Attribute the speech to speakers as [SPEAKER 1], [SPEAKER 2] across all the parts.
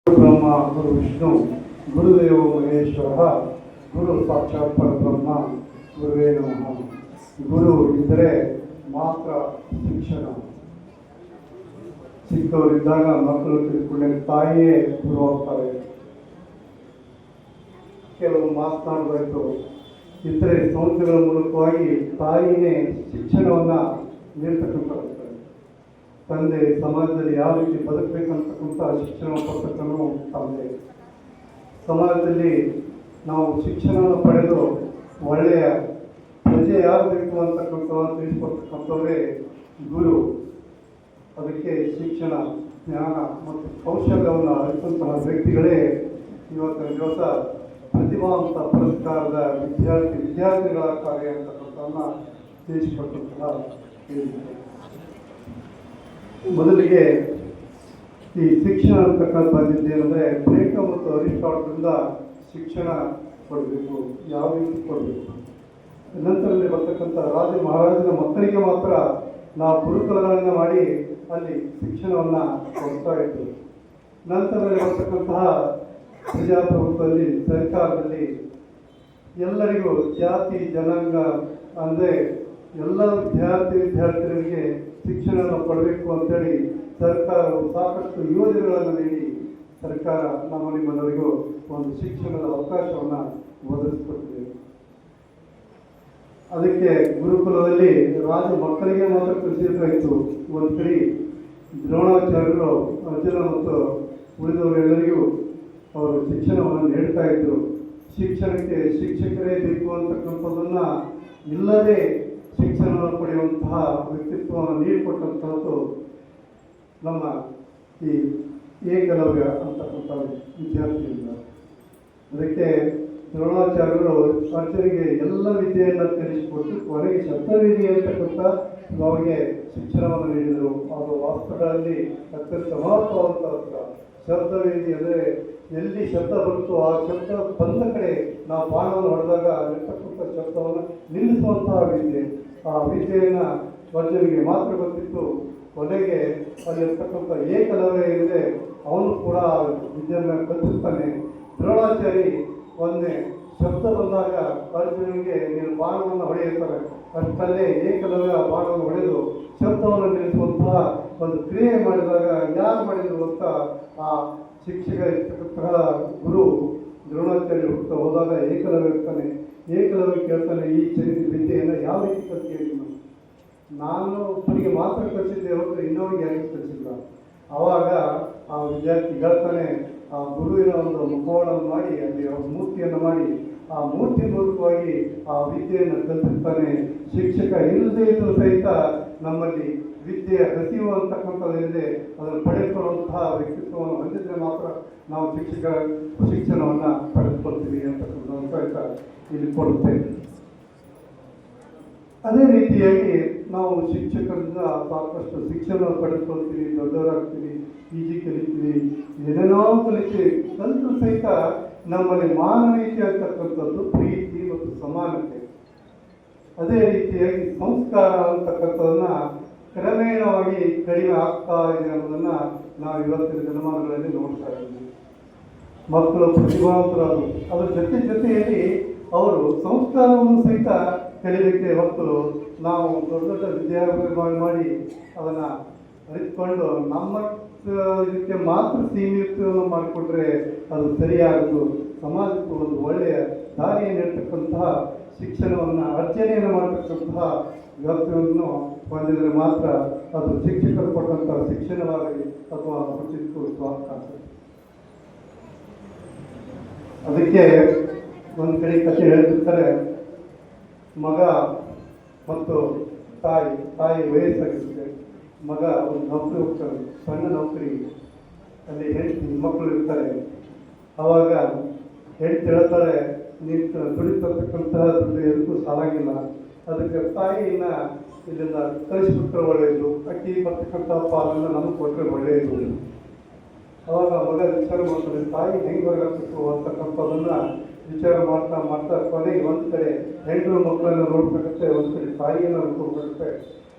[SPEAKER 1] ಬ್ರಹ್ಮ ಗುರು ವಿಷ್ಣು ಗುರುದೇವ ಮಹೇಶ್ವರ ಗುರು ಸಾಕ್ಷಾತ್ ಪರಬ್ರಹ್ಮ ಗುರುವೇ ನಮಃ. ಗುರು ಇದ್ದರೆ ಮಾತ್ರ ಶಿಕ್ಷಣ. ಚಿಕ್ಕವರಿದ್ದಾಗ ಮಕ್ಕಳು ತಿಳ್ಕೊಂಡ ತಾಯಿಯೇ ಗುರು ಆಗ್ತಾರೆ. ಕೆಲವು ಮಾತನಾಡಬೇಕು ಇತರೆ ಸಂಸ್ಥೆಗಳ ಮೂಲಕವಾಗಿ ತಾಯಿನೇ ಶಿಕ್ಷಣವನ್ನು ನೀಡ್ತಕ್ಕಂಥ ತಂದೆ ಸಮಾಜದಲ್ಲಿ ಯಾವ ರೀತಿ ಬದುಕಬೇಕಂತಕ್ಕಂಥ ಶಿಕ್ಷಣ ಕೊಡ್ತಕ್ಕಂಥ ತಂದೆ. ಸಮಾಜದಲ್ಲಿ ನಾವು ಶಿಕ್ಷಣವನ್ನು ಪಡೆದು ಒಳ್ಳೆಯ ಪ್ರಜೆ ಯಾಗಬೇಕು ಅಂತಕ್ಕಂಥವನ್ನು ತಿಳಿಸಿಕೊಡ್ತಕ್ಕಂಥವರೇ ಗುರು. ಅದಕ್ಕೆ ಶಿಕ್ಷಣ, ಜ್ಞಾನ ಮತ್ತು ಕೌಶಲ್ಯವನ್ನು ಅರಿತಂತಹ ವ್ಯಕ್ತಿಗಳೇ ಇವತ್ತಿನ ದಿವಸ ಪ್ರತಿಭಾವಂತ ಪುರಸ್ಕಾರದ ವಿದ್ಯಾರ್ಥಿಗಳ ಕಾರ್ಯ ಅಂತಕ್ಕಂಥವನ್ನು ತಿಳಿಸಿಕೊಟ್ಟಂತಹ ಹೇಳಿದ್ದಾರೆ. ಮೊದಲಿಗೆ ಈ ಶಿಕ್ಷಣ ಅಂತಕ್ಕಂಥ ಬಂದಿದ್ದೇನೆಂದರೆ ಪ್ಲೇಟೋ ಮತ್ತು ಅರಿಸ್ಟಾಟಲ್ನಿಂದ ಶಿಕ್ಷಣ ಕೊಡಬೇಕು, ಯಾವ ರೀತಿ ಕೊಡಬೇಕು. ನಂತರದಲ್ಲಿ ಬರ್ತಕ್ಕಂಥ ರಾಜ ಮಹಾರಾಜನ ಮಕ್ಕಳಿಗೆ ಮಾತ್ರ ನಾವು ಗುರುಕುಲಗಳನ್ನು ಮಾಡಿ ಅಲ್ಲಿ ಶಿಕ್ಷಣವನ್ನು ಕೊಡ್ತಾ ಇದ್ದರು. ನಂತರದಲ್ಲಿ ಬರ್ತಕ್ಕಂತಹ ಪ್ರಜಾಪ್ರಭುತ್ವದಲ್ಲಿ ಸರ್ಕಾರದಲ್ಲಿ ಎಲ್ಲರಿಗೂ ಜಾತಿ ಜನಾಂಗ ಅಂದರೆ ಎಲ್ಲ ವಿದ್ಯಾರ್ಥಿಗಳಿಗೆ ಶಿಕ್ಷಣವನ್ನು ಕೊಡಬೇಕು ಅಂತೇಳಿ ಸರ್ಕಾರವು ಸಾಕಷ್ಟು ಯೋಜನೆಗಳನ್ನು ನೀಡಿ ಸರ್ಕಾರ ನಿಮ್ಮವರಿಗೂ ಒಂದು ಶಿಕ್ಷಣದ ಅವಕಾಶವನ್ನು ಒದಗಿಸಿಕೊಟ್ಟಿದೆ. ಅದಕ್ಕೆ ಗುರುಕುಲದಲ್ಲಿ ರಾಜ ಮಕ್ಕಳಿಗೆ ಮಾತ್ರ ಕಲಿಸಿರ್ತಾಯಿತ್ತು. ಒಂದು ಕಡೆ ದ್ರೋಣಾಚಾರ್ಯರು ಅರ್ಜುನ ಮತ್ತು ಉಳಿದವರೆಲ್ಲರಿಗೂ ಅವರು ಶಿಕ್ಷಣವನ್ನು ನೀಡ್ತಾ ಇದ್ದರು. ಶಿಕ್ಷಣಕ್ಕೆ ಶಿಕ್ಷಕರೇ ಬೇಕು ಅಂತಕ್ಕಂಥದ್ದನ್ನು ಇಲ್ಲದೆ ಶಿಕ್ಷಣವನ್ನು ಪಡೆಯುವಂತಹ ವ್ಯಕ್ತಿತ್ವವನ್ನು ನೀಡಿಕೊಟ್ಟಂತಹದ್ದು ನಮ್ಮ ಈ ಏಕಲವ್ಯ ಅಂತಕ್ಕಂಥ ವಿದ್ಯಾರ್ಥಿಯಿಂದ. ಅದಕ್ಕೆ ದ್ರೋಣಾಚಾರ್ಯರು ಅರ್ಜುನಿಗೆ ಎಲ್ಲ ವಿದ್ಯೆಯನ್ನು ತಿಳಿಸಿಕೊಟ್ಟು ಕೊನೆಗೆ ಶಬ್ದವೇದಿ ಅಂತಕ್ಕಂಥ ಅವರಿಗೆ ಶಿಕ್ಷಣವನ್ನು ನೀಡಿದರು. ಅದು ವಾಸ್ತವಗಳಲ್ಲಿ ಅತ್ಯಂತ ಮಹತ್ವವಾದಂಥ ಶಬ್ದವೇದಿ ಅಂದರೆ ಎಲ್ಲಿ ಶಬ್ದ ಬರುತ್ತೋ ಆ ಶಬ್ದ ಬಂದ ಕಡೆ ನಾವು ಬಾಣವನ್ನು ಹೊಡೆದಾಗ ಇರ್ತಕ್ಕಂಥ ಶಬ್ದವನ್ನು ನಿಲ್ಲಿಸುವಂತಹ ವಿದ್ಯೆ. ಆ ವಿದ್ಯೆಯನ್ನು ಅರ್ಜುನಿಗೆ ಮಾತ್ರ ಗೊತ್ತಿತ್ತು. ಕೊನೆಗೆ ಅಲ್ಲಿರ್ತಕ್ಕಂಥ ಏಕಲವ್ಯ ಇದೆ, ಅವನು ಕೂಡ ವಿದ್ಯೆಯನ್ನು ಕಲಿಸುತ್ತಾನೆ. ದ್ರೋಣಾಚಾರಿ ಒಂದೇ ಶಬ್ದ ಬಂದಾಗ ಅರ್ಜುನಿಗೆ ನೀನು ಬಾಣವನ್ನು ಹೊಡೆಯುತ್ತಾರೆ. ಅಷ್ಟಲ್ಲೇ ಏಕಲವ್ಯ ಬಾಣವನ್ನು ಹೊಡೆದು ಶಬ್ದವನ್ನು ನಿಲ್ಲಿಸುವಂತಹ ಒಂದು ಕ್ರಿಯೆ ಮಾಡಿದಾಗ ಯಾರು ಮಾಡಿದ್ರು ಅಂತ ಆ ಶಿಕ್ಷಕ ಇರ್ತಕ್ಕಂತಹ ಗುರು ದ್ರೋಣಾಚಾರ್ಯ ಹುಡುಕ್ತಾ ಹೋದಾಗ ಏಕಲವ್ಯ ಇರ್ತಾನೆ. ಏಕಲವ್ಯ ಕೇಳ್ತಾನೆ, ಈ ವಿದ್ಯೆಯನ್ನು ಯಾವ ರೀತಿ ಕಲಿತೀವಿ? ನಾನು ಒಬ್ಬನಿಗೆ ಮಾತ್ರ ಕಲಿಸಿದ್ದೆ ಹೊರತು ಇನ್ನೊಬ್ಬರಿಗೆ ಯಾಕೆ ಕಲಿಸಿಲ್ಲ. ಆವಾಗ ಆ ವಿದ್ಯಾರ್ಥಿ ಹೇಳ್ತಾನೆ, ಆ ಗುರುವಿನ ಒಂದು ಮುಖವನ್ನು ಮಾಡಿ ಅಲ್ಲಿ ಮೂರ್ತಿಯನ್ನು ಮಾಡಿ ಆ ಮೂರ್ತಿ ಮೂಲಕವಾಗಿ ಆ ವಿದ್ಯೆಯನ್ನು ಕಲಿಸುತ್ತಾನೆ. ಶಿಕ್ಷಕ ಇಲ್ಲದೇ ಇದ್ದರೂ ಸಹಿತ ನಮ್ಮಲ್ಲಿ ವಿದ್ಯೆಯ ಹಸಿವು ಅಂತಕ್ಕಂಥದ್ದಿದೆ, ಅದನ್ನು ಪಡೆದುಕೊಳ್ಳುವಂತಹ ವ್ಯಕ್ತಿತ್ವವನ್ನು ಹೊಂದಿದ್ರೆ ಮಾತ್ರ ನಾವು ಶಿಕ್ಷಣವನ್ನು ಪಡೆದುಕೊಳ್ತೀವಿ ಅಂತಕ್ಕಂಥ ಸಹಿತ ಇಲ್ಲಿ ಕೊಡುತ್ತೇವೆ. ಅದೇ ರೀತಿಯಾಗಿ ನಾವು ಶಿಕ್ಷಕರಿಂದ ಸಾಕಷ್ಟು ಶಿಕ್ಷಣ ಪಡೆದುಕೊಳ್ತೀವಿ, ದೊಡ್ಡವರಾಗ್ತೀವಿ, ಈಜಿ ಕಲಿತೀವಿ, ಏನೇನೋ ಕಲಿತೀವಿ. ಕಲಿತು ಸಹಿತ ನಮ್ಮಲ್ಲಿ ಮಾನವೀಯತೆ ಅಂತಕ್ಕಂಥದ್ದು ಪ್ರೀತಿ ಮತ್ತು ಸಮಾನತೆ. ಅದೇ ರೀತಿಯಾಗಿ ಸಂಸ್ಕಾರ ಅಂತಕ್ಕಂಥದ್ದನ್ನು ಕ್ರಮೇಣವಾಗಿ ಕಡಿಮೆ ಆಗ್ತಾ ಇದೆ ಅನ್ನೋದನ್ನು ನಾವು ಇವತ್ತಿನ ದಿನಮಾನಗಳಲ್ಲಿ ನೋಡ್ತಾ ಇದ್ದೀವಿ. ಮಕ್ಕಳು ಪ್ರತಿಭಾವಂತರಾದರು, ಅದರ ಜೊತೆಯಲ್ಲಿ ಅವರು ಸಂಸ್ಕಾರವನ್ನು ಸಹಿತ ಕಲಿಲಿಕ್ಕೆ ಮಕ್ಕಳು ನಾವು ದೊಡ್ಡ ದೊಡ್ಡ ವಿದ್ಯಾಭ್ಯಾಸ ಮಾಡಿ ಅದನ್ನು ಅರಿತುಕೊಂಡು ನಮ್ಮ ಇದಕ್ಕೆ ಮಾತ್ರ ಸೀಮಿತವನ್ನು ಮಾಡಿಕೊಟ್ರೆ ಅದು ಸರಿಯಾಗದು. ಸಮಾಜಕ್ಕೂ ಒಂದು ಒಳ್ಳೆಯ ದಾರಿಯನ್ನು ನೀಡ್ತಕ್ಕಂತಹ ಶಿಕ್ಷಣವನ್ನು ಅರ್ಜನೆಯನ್ನು ಮಾಡತಕ್ಕಂತಹ ವ್ಯವಸ್ಥೆಯನ್ನು ಹೊಂದಿದರೆ ಮಾತ್ರ ಅದು ಶಿಕ್ಷಕರು ಕೊಟ್ಟಂತಹ ಶಿಕ್ಷಣವಾಗಲಿ ಅಥವಾ ಆಗ್ತದೆ. ಅದಕ್ಕೆ ಒಂದು ಕಡೆ ಕಥೆ ಹೇಳ್ತಿರ್ತಾರೆ, ಮಗ ಮತ್ತು ತಾಯಿ ವಯಸ್ಸಾಗಿರುತ್ತೆ. ಮಗ ಒಂದು ನೌಕರಿ ಹೋಗ್ತಾರೆ, ಸಣ್ಣ ನೌಕರಿ. ಅಲ್ಲಿ ಮಕ್ಕಳು ಇರ್ತಾರೆ. ಆವಾಗ ಹೆಂಡತಿ ಹೇಳ್ತಾರೆ, ನೀನು ದುಡಿತಕ್ಕಂತಹ ದುಡ್ಡು ಎದಕ್ಕೂ ಸಾಲಾಗಿಲ್ಲ, ಅದಕ್ಕೆ ತಾಯಿಯನ್ನು ಇಲ್ಲಿಂದ ಕಳಿಸ್ಬಿಟ್ರೆ ಒಳ್ಳೆಯದು, ಅಕ್ಕಿ ಬರ್ತಕ್ಕಂಥ ಪಾಲನ್ನು ನಮಗೆ ಕೊಟ್ಟರೆ ಒಳ್ಳೆಯದು. ಆವಾಗ ಮಗ ವಿಚಾರ ಮಾಡ್ತಾರೆ, ತಾಯಿ ಹೆಂಗೆ ಹೊರಗಾಗಬೇಕು ಅಂತಕ್ಕಂಥದ್ದನ್ನು ವಿಚಾರ ಮಾಡ್ತಾ ಕೊನೆಗೆ ಒಂದು ಕಡೆ ಹೆಣ್ಣು ಮಕ್ಕಳನ್ನು ನೋಡ್ಬೇಕಾಗುತ್ತೆ, ಒಂದು ಕಡೆ ತಾಯಿಯನ್ನು ನೋಡ್ಕೋಬೇಕಾಗುತ್ತೆ.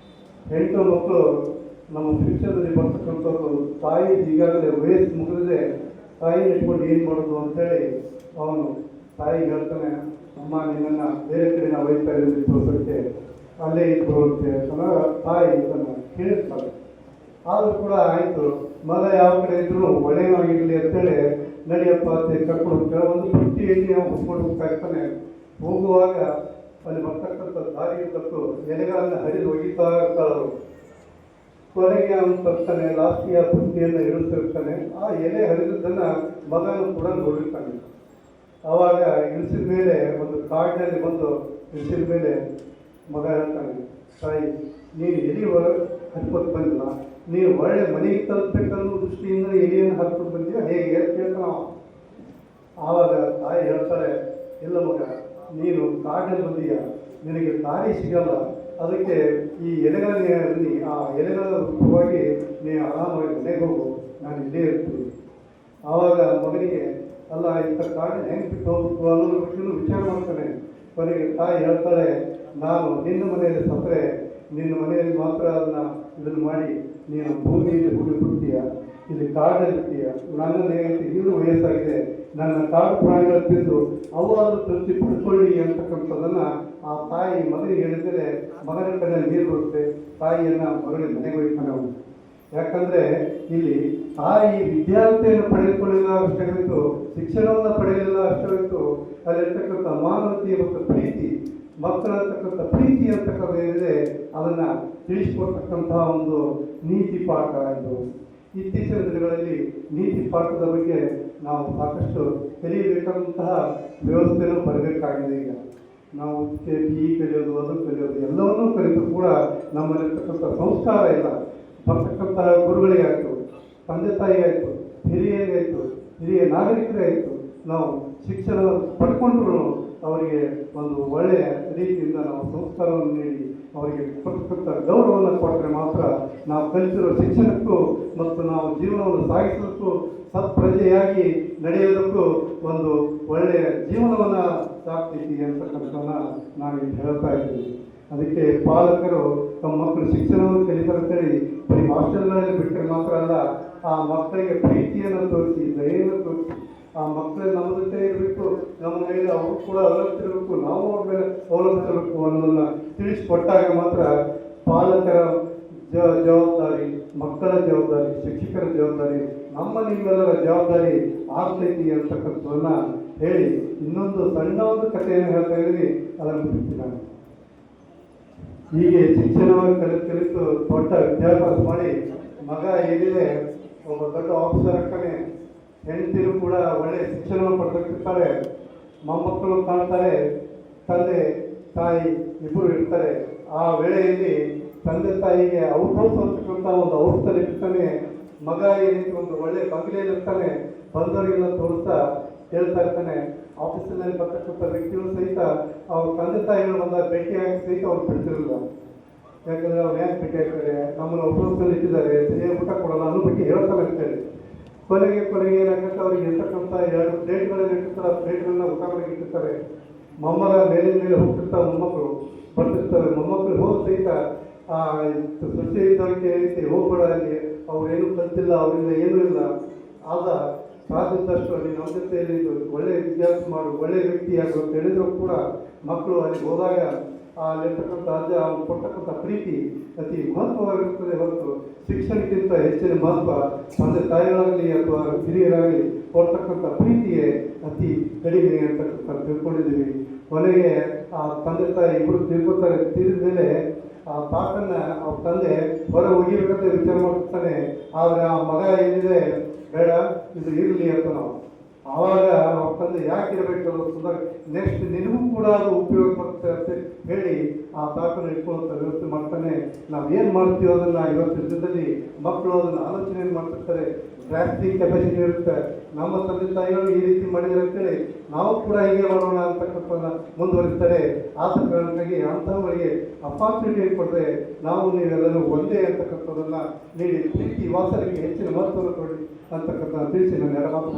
[SPEAKER 1] ಹೆಣ್ಣು ಮಕ್ಕಳು ನಮ್ಮ ಫ್ಯೂಚರ್ನಲ್ಲಿ ಬರ್ತಕ್ಕಂಥವ್ರು ತಾಯಿ ಈಗಾಗಲೇ ವಯಸ್ಸು ಮುಗಿದಿದೆ, ತಾಯಿನ ಇಟ್ಕೊಂಡು ಏನು ಮಾಡೋದು ಅಂತೇಳಿ ಅವನು ತಾಯಿಗೆ ಹೇಳ್ತಾನೆ, ಅಮ್ಮ ನಿನ್ನನ್ನು ಬೇರೆ ಕಡೆ ನಾವು ಒಯ್ತಾ ಇದ್ದೀವಿ ತೋರ್ಸೋಕ್ಕೆ, ಅಲ್ಲೇ ಇಟ್ಕೊಳ್ಳುತ್ತೆ ಅನ್ನೋ ತಾಯಿ ಇದನ್ನು ಕೇಳಿಸ್ತಾರೆ. ಆದರೂ ಕೂಡ ಆಯಿತು, ಮಗ ಯಾವ ಕಡೆ ಇದ್ರೂ ಒಳ್ಳೆಯವಾಗಿರಲಿ ಅಂತೇಳಿ ನಡಿಯಪ್ಪ ಅಂತ ಕರ್ಕೊಂಡು ಕೆಲವೊಂದು ಪುಟ್ಟಿಯಲ್ಲಿ ನಾವು ಹೊತ್ಕೊಂಡು ಹೋಗ್ತಾ ಇರ್ತಾನೆ. ಹೋಗುವಾಗ ಅಲ್ಲಿ ಬರ್ತಕ್ಕಂಥ ದಾರಿ ತಪ್ಪು ಎಲೆಗಳನ್ನು ಹರಿದು ಒಗಿತಾ ಇರ್ತಾಳೆ. ಕೊನೆಗೆ ಅವನು ತರ್ತಾನೆ, ಲಾಸ್ಟಿಗೆ ಆ ಪುಟ್ಟಿಯನ್ನು ಇಳಿಸಿರ್ತಾನೆ. ಆ ಎಲೆ ಹರಿದದ್ದನ್ನು ಮಗನು ಕೂಡ ನೋಡಿರ್ತಾನೆ. ಆವಾಗ ಇಳಿಸಿದ ಮೇಲೆ ಒಂದು ಕಾಡಿನಲ್ಲಿ ಬಂದು ಇಳಿಸಿದ ಮೇಲೆ ಮಗ ಹೇಳ್ತಾನೆ, ತಾಯಿ ನೀನು ಎಲೆ ಹರ್ಕೊಂಡು ಬಂದಿಲ್ಲ, ನೀವು ಒಳ್ಳೆ ಮನೆಗೆ ತಲುಪಬೇಕನ್ನೋ ದೃಷ್ಟಿಯಿಂದ ಎಲೆಯನ್ನು ಹರ್ಕೊಂಡು ಬಂದಿಲ್ಲ ಹೇಗೆ ಅಂತ ಹೇಳ್ತಾನ. ಆವಾಗ ತಾಯಿ ಹೇಳ್ತಾರೆ, ಇಲ್ಲ ಮಗ, ನೀನು ಕಾಡಿನಲ್ಲಿ ಬಂದೀಯ, ನಿನಗೆ ದಾರಿ ಸಿಗಲ್ಲ, ಅದಕ್ಕೆ ಈ ಎಲೆಗಳಲ್ಲಿ ಆ ಎಲೆಗಳ ರೂಪವಾಗಿ ನೀನು ಆರಾಮಾಗಿ ಮನೆಗೆ ಹೋಗು, ನಾನು ಇಲ್ಲೇ ಇರ್ತೀನಿ. ಆವಾಗ ಮಗನಿಗೆ ಅಲ್ಲ ಇಂಥ ಕಾಡಿನ ಹೆಂಗೆ ಬಿಟ್ಟು ಹೋಗ್ಬೇಕು ಅನ್ನೋದ್ರ ಬಗ್ಗೆ ವಿಚಾರ ಮಾಡ್ತಾನೆ. ಕೊನೆಗೆ ತಾಯಿ ಹೇಳ್ತಾಳೆ, ನಾನು ನಿನ್ನ ಮನೆಯಲ್ಲಿ ಸತ್ತರೆ ನಿನ್ನ ಮನೆಯಲ್ಲಿ ಮಾತ್ರ ಅದನ್ನು ಇದನ್ನು ಮಾಡಿ ನೀನು ಭೂಮಿಯಲ್ಲಿ ಹುಡುಕ್ತೀಯ, ಇಲ್ಲಿ ಕಾಡಲ್ಲಿ ಬಿಡ್ತೀಯ. ನನ್ನಲ್ಲಿ ಇನ್ನೂ ವಯಸ್ಸಾಗಿದೆ, ನನ್ನ ಕಾಡು ಪ್ರಾಣಿಗಳು ತಿಂದು ಅವಾದರೂ ತೃಪ್ತಿ ಪಡ್ಕೊಳ್ಳಿ ಅಂತಕ್ಕಂಥದ್ದನ್ನು ಆ ತಾಯಿ ಮಗನಿಗೆ ಹೇಳಿದರೆ ಮಗನ ಕಡೆ ನೀರು ಬರುತ್ತೆ. ತಾಯಿಯನ್ನು ಮಗನಿಗೆ ಮನೆಗೆ ಒಯ್ತಾನೆ ಅವನು. ಯಾಕಂದರೆ ಇಲ್ಲಿ ತಾಯಿ ವಿದ್ಯಾರ್ಥಿಯನ್ನು ಪಡೆದುಕೊಳ್ಳಿಲ್ಲ ಅಷ್ಟೇ ಹೊರತು, ಶಿಕ್ಷಣವನ್ನು ಪಡೆಯಲಿಲ್ಲ ಅಷ್ಟೇ ಹೊರತು, ಅಲ್ಲಿರ್ತಕ್ಕಂಥ ಮಾನವೀಯ ಮತ್ತು ಪ್ರೀತಿ, ಮಕ್ಕಳಂತಕ್ಕಂಥ ಪ್ರೀತಿ ಅಂತಕ್ಕಂಥ ಏನಿದೆ ಅದನ್ನು ತಿಳಿಸಿಕೊಡ್ತಕ್ಕಂತಹ ಒಂದು ನೀತಿ ಪಾಠ ಇದು. ಇತ್ತೀಚಿನ ದಿನಗಳಲ್ಲಿ ನೀತಿ ಪಾಠದ ಬಗ್ಗೆ ನಾವು ಸಾಕಷ್ಟು ಕಲಿಯಬೇಕಾದಂತಹ ವ್ಯವಸ್ಥೆನೂ ಬರಬೇಕಾಗಿದೆ. ಈಗ ನಾವು ಈ ಕಲಿಯೋದು ಅದು ಕಲಿಯೋದು ಎಲ್ಲವನ್ನೂ ಕಲಿತು ಕೂಡ ನಮ್ಮಲ್ಲಿರ್ತಕ್ಕಂಥ ಸಂಸ್ಕಾರ ಇಲ್ಲ. ಬರ್ತಕ್ಕಂತಹ ಗುರುಗಳಿಗಾಯಿತು, ತಂದೆ ತಾಯಿಗಾಯಿತು, ಹಿರಿಯರಿಗಾಯಿತು, ಹಿರಿಯ ನಾಗರಿಕರಾಯಿತು, ನಾವು ಶಿಕ್ಷಣ ಪಡ್ಕೊಂಡ್ರು ಅವರಿಗೆ ಒಂದು ಒಳ್ಳೆಯ ರೀತಿಯಿಂದ ನಾವು ಸಂಸ್ಕಾರವನ್ನು ನೀಡಿ ಅವರಿಗೆ ಕೊಡ್ತಕ್ಕಂಥ ಗೌರವವನ್ನು ಕೊಟ್ಟರೆ ಮಾತ್ರ ನಾವು ಕಲಿತಿರೋ ಶಿಕ್ಷಣಕ್ಕೂ ಮತ್ತು ನಾವು ಜೀವನವನ್ನು ಸಾಗಿಸೋದಕ್ಕೂ ಸತ್ಪ್ರಜೆಯಾಗಿ ನಡೆಯೋದಕ್ಕೂ ಒಂದು ಒಳ್ಳೆಯ ಜೀವನವನ್ನು ಸಾಕ್ತೈತಿ ಅಂತಕ್ಕಂಥದ್ದನ್ನು ನಾವು ಇಲ್ಲಿ ಹೇಳ್ತಾ ಇದ್ದೀವಿ. ಅದಕ್ಕೆ ಪಾಲಕರು ತಮ್ಮ ಮಕ್ಕಳು ಶಿಕ್ಷಣವನ್ನು ಕಲಿತಾರಂತೇಳಿ ಬರೀ ಹಾಸ್ಟೆಲ್ಗಳಲ್ಲಿ ಬಿಟ್ಟರೆ ಮಾತ್ರ ಅಲ್ಲ, ಆ ಮಕ್ಕಳಿಗೆ ಪ್ರೀತಿಯನ್ನು ತೋರಿಸಿ, ದಯೆಯನ್ನು ತೋರಿಸಿ, ಆ ಮಕ್ಕಳು ನಮ್ಮ ಜೊತೆ ಇರಬೇಕು, ನಮ್ಮ ಮೇಲೆ ಅವರು ಕೂಡ ಅವಲಂಬಿಸಿರಬೇಕು, ನಾವು ಅವ್ರ ಮೇಲೆ ಅವಲಂಬಿಸಿರಬೇಕು ಅನ್ನೋದನ್ನ ತಿಳಿಸಿಕೊಟ್ಟಾಗ ಮಾತ್ರ ಪಾಲಕರ ಜವಾಬ್ದಾರಿ, ಮಕ್ಕಳ ಜವಾಬ್ದಾರಿ, ಶಿಕ್ಷಕರ ಜವಾಬ್ದಾರಿ, ನಮ್ಮ ನಿಮ್ಮೆಲ್ಲರ ಜವಾಬ್ದಾರಿ ಆಗ್ತೈತಿ ಅಂತಕ್ಕಂಥದ್ದನ್ನ ಹೇಳಿ ಇನ್ನೊಂದು ಸಣ್ಣ ಒಂದು ಕಥೆಯನ್ನು ಹೇಳ್ತಾ ಇದ್ದೀನಿ, ಅದನ್ನು ಬಿಡ್ತೀನಿ ನಾನು. ಹೀಗೆ ಶಿಕ್ಷಣವನ್ನು ಕಲಿತು ದೊಡ್ಡ ವಿದ್ಯಾಭ್ಯಾಸ ಮಾಡಿ ಮಗ ಏನಿದೆ ಒಬ್ಬ ದೊಡ್ಡ ಆಫೀಸರ್ ಆಗ್ತಾನೆ. ಹೆಂಡತಿರು ಕೂಡ ಒಳ್ಳೆಯ ಶಿಕ್ಷಣವನ್ನು ಪಡ್ತಿರ್ತಾರೆ, ಮೊಮ್ಮಕ್ಕಳು ಕಾಣ್ತಾರೆ, ತಂದೆ ತಾಯಿ ಇಬ್ಬರು ಇರ್ತಾರೆ. ಆ ವೇಳೆಯಲ್ಲಿ ತಂದೆ ತಾಯಿಗೆ ಔಷಧ ಅಂತಕ್ಕಂಥ ಒಂದು ಔಷಧದಲ್ಲಿ ಇರ್ತಾನೆ. ಮಗ ಏನಿದೆ ಒಂದು ಒಳ್ಳೆಯ ಬಂಗಲೆಯಲ್ಲಿ ಇರ್ತಾನೆ, ಬಂದವರಿಗೆಲ್ಲ ತೋರಿಸ್ತಾ ಹೇಳ್ತಾ ಇರ್ತಾನೆ. ಆಫೀಸಿನಲ್ಲಿ ಬರ್ತಕ್ಕಂಥ ವ್ಯಕ್ತಿಗಳು ಸಹಿತ ಅವ್ರ ತಂದೆ ತಾಯಿಗಳು ಬಂದಾಗ ಭೇಟಿಯಾಗಿ ಸಹಿತ ಅವ್ರು ಬಿಡ್ತಿರಲಿಲ್ಲ. ಯಾಕಂದರೆ ಅವ್ರು ಯಾಕೆ ಭೇಟಿ ಆಗ್ತಾರೆ, ನಮ್ಮನ್ನು ಔಷಧದಲ್ಲಿ ಇಟ್ಟಿದ್ದಾರೆ, ಸರಿಯಾಗಿ ಊಟ ಕೊಡೋಲ್ಲ ಅನ್ನೋ ಬಗ್ಗೆ ಹೇಳ್ತಾನೆ ಅಂತೇಳಿ. ಕೊನೆಗೆ ಏನಾಗುತ್ತೆ, ಅವ್ರಿಗೆ ಇರ್ತಕ್ಕಂಥ 2 ಪ್ಲೇಟ್ಗಳಲ್ಲಿ ಇಟ್ಟಿರ್ತಾರೆ, ಆ ಪ್ಲೇಟ್ಗಳನ್ನ ಊಟ ಮಾಡಿ ಇಟ್ಟಿರ್ತಾರೆ. ಮೊಮ್ಮಗ ಮೇಲಿನ ಮೇಲೆ ಹೋಗ್ತಿರ್ತಾರೆ, ಮೊಮ್ಮಕ್ಕಳು ಬರ್ತಿರ್ತಾರೆ. ಮೊಮ್ಮಕ್ಕಳು ಹೋಗಿ ಸಹಿತ ಆ ಸೊಸೆ ಇದ್ದವರಿಗೆ ಏನೈತಿ ಹೋಗ್ಬೇಡ, ಅಲ್ಲಿ ಅವ್ರೇನು ಕಲ್ತಿಲ್ಲ, ಅವರಿಂದ ಏನೂ ಇಲ್ಲ, ಆಗ ಸಾಧ್ಯದಷ್ಟು ಅಲ್ಲಿ ನಮ್ಮ ಜೊತೆಯಲ್ಲಿ ಒಳ್ಳೆಯ ವಿದ್ಯಾಭ್ಯಾಸ ಮಾಡು, ಒಳ್ಳೆಯ ವ್ಯಕ್ತಿಯಾಗು ಅಂತ ಹೇಳಿದ್ರು ಕೂಡ ಮಕ್ಕಳು ಅಲ್ಲಿ ಹೋದಾಗ ಅಲ್ಲಿರ್ತಕ್ಕಂಥ ಅಜ್ಜ ಅವ್ರು ಕೊಡ್ತಕ್ಕಂಥ ಪ್ರೀತಿ ಅತಿ ಮಹತ್ವವಾಗಿರುತ್ತದೆ ಹೊರತು ಶಿಕ್ಷಣಕ್ಕಿಂತ ಹೆಚ್ಚಿನ ಮಹತ್ವ ತಂದೆ ತಾಯಿಗಳಾಗಲಿ ಅಥವಾ ಹಿರಿಯರಾಗಲಿ ಕೊಡ್ತಕ್ಕಂಥ ಪ್ರೀತಿಯೇ ಅತಿ ಕಡಿಮೆ ಅಂತಕ್ಕಂಥ ತಿಳ್ಕೊಂಡಿದ್ದೀವಿ. ಕೊನೆಗೆ ಆ ತಂದೆ ತಾಯಿ ಇಬ್ಬರು ತಿಳ್ಕೊತಾರೆ. ತಿರಿದ ಮೇಲೆ ಆ ತಾತನ್ನ ಅವ್ರ ತಂದೆ ಹೊರ ಒಗಿಬೇಕಂತ ವಿಚಾರ ಮಾಡ್ತಾನೆ. ಆದರೆ ಆ ಮಗ ಏನಿದೆ ಬೇಡ ಇದು ಇರಲಿ ಅಂತ ನಾವು ಆವಾಗ ಅವ್ರ ತಂದೆ ಯಾಕೆ ಇರಬೇಕು ಸುಂದರ ನೆಕ್ಸ್ಟ್ ನಿನಗೂ ಕೂಡ ಅದು ಉಪಯೋಗ ಬರುತ್ತೆ ಅಂತ ಹೇಳಿ ಆ ತಾತನ ಇಟ್ಕೊಳ್ಳುವಂಥ ವ್ಯವಸ್ಥೆ ಮಾಡ್ತಾನೆ. ನಾವು ಏನು ಮಾಡ್ತೀವೋ ಅದನ್ನು ಇವತ್ತಿನ ದಿನದಲ್ಲಿ ಮಕ್ಕಳು ಅದನ್ನು ಆಲೋಚನೆ ಮಾಡ್ತಿರ್ತಾರೆ. ಗ್ರಾಸ್ಪಿಂಗ್ ಕೆಪಾಸಿಟಿ ಇರುತ್ತೆ. ನಮ್ಮ ತಂದೆ ತಾಯಿಗಳು ಈ ರೀತಿ ಮಾಡಿದರೆ ಅಂತೇಳಿ ನಾವು ಕೂಡ ಹೀಗೆ ಮಾಡೋಣ ಅಂತಕ್ಕಂಥದ್ದನ್ನ ಮುಂದುವರಿಸ್ತಾರೆ. ಆದ ಕಾರಣಕ್ಕಾಗಿ ಅಂಥವರಿಗೆ ಅಪಾರ್ಚುನಿಟಿ ಕೊಟ್ಟರೆ ನಾವು ನೀವೆಲ್ಲರೂ ಒಂದೇ ಅಂತಕ್ಕಂಥದ್ದನ್ನು ನೀಡಿ ಪ್ರೀತಿ ವಾಸನೆಗೆ ಹೆಚ್ಚಿನ ಮಹತ್ವವನ್ನು ಕೊಡಿ ಅಂತಕ್ಕಂಥ ತಿಳಿಸಿ ನಾನು ಎಲ್ಲ ಮಾತು